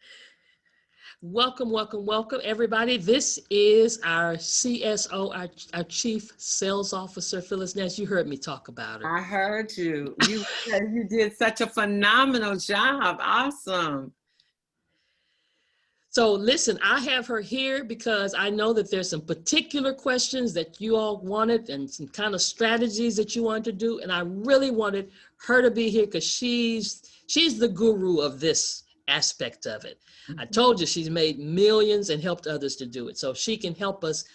Welcome, welcome, welcome, everybody. This is our CSO, our Chief Sales Officer, Phyllis Nash. You heard me talk about her.
I heard you. You did such a phenomenal job. Awesome.
So listen, I have her here because I know that there's some particular questions that you all wanted and some kind of strategies that you wanted to do. And I really wanted her to be here because she's the guru of this aspect of it. I told you she's made millions and helped others to do it. So she can help us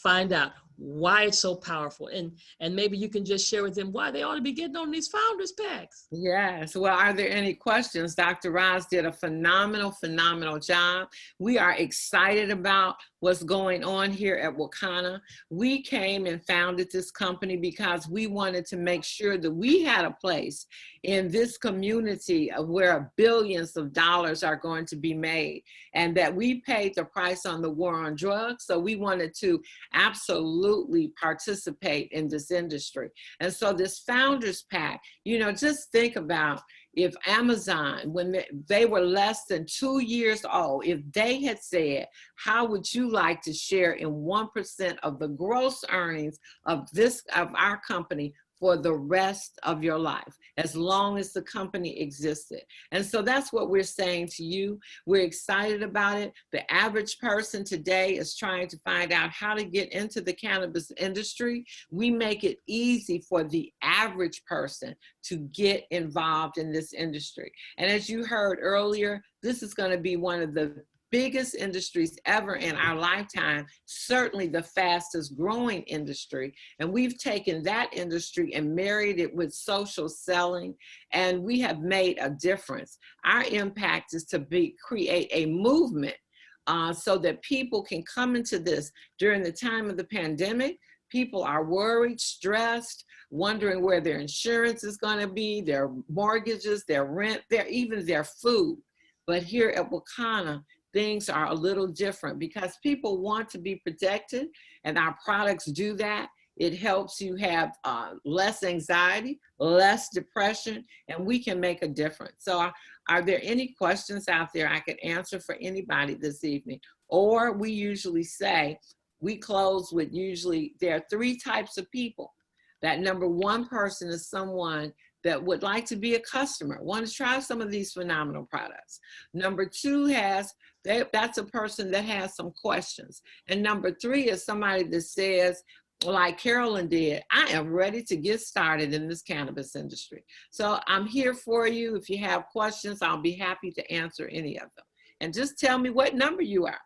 find out why it's so powerful. And maybe you can just share with them why they ought to be getting on these founders packs.
Yes. Well, are there any questions? Dr. Roz did a phenomenal job. We are excited about what's going on here at Wakanna. We came and founded this company because we wanted to make sure that we had a place in this community of where billions of dollars are going to be made, and that we paid the price on the war on drugs. So we wanted to absolutely participate in this industry. And so this Founders Pack, you know, just think about if Amazon, when they were less than 2 years old, if they had said, how would you like to share in 1% of the gross earnings of our company for the rest of your life, as long as the company existed? And so that's what we're saying to you. We're excited about it. The average person today is trying to find out how to get into the cannabis industry. We make it easy for the average person to get involved in this industry. And as you heard earlier, this is going to be one of the biggest industries ever in our lifetime, certainly the fastest growing industry. And we've taken that industry and married it with social selling, and we have made a difference. Our impact is to create a movement so that people can come into this. During the time of the pandemic, people are worried, stressed, wondering where their insurance is going to be, their mortgages, their rent, even their food. But here at Wakanna, things are a little different because people want to be protected, and our products do that. It helps you have less anxiety, less depression, and we can make a difference. So are there any questions out there I could answer for anybody this evening? Or we usually say, we close with there are 3 types of people. That number 1 person is someone that would like to be a customer, want to try some of these phenomenal products. Number 2 that's a person that has some questions. And number 3 is somebody that says, like Carolyn did, I am ready to get started in this cannabis industry. So I'm here for you. If you have questions, I'll be happy to answer any of them. And just tell me what number you are.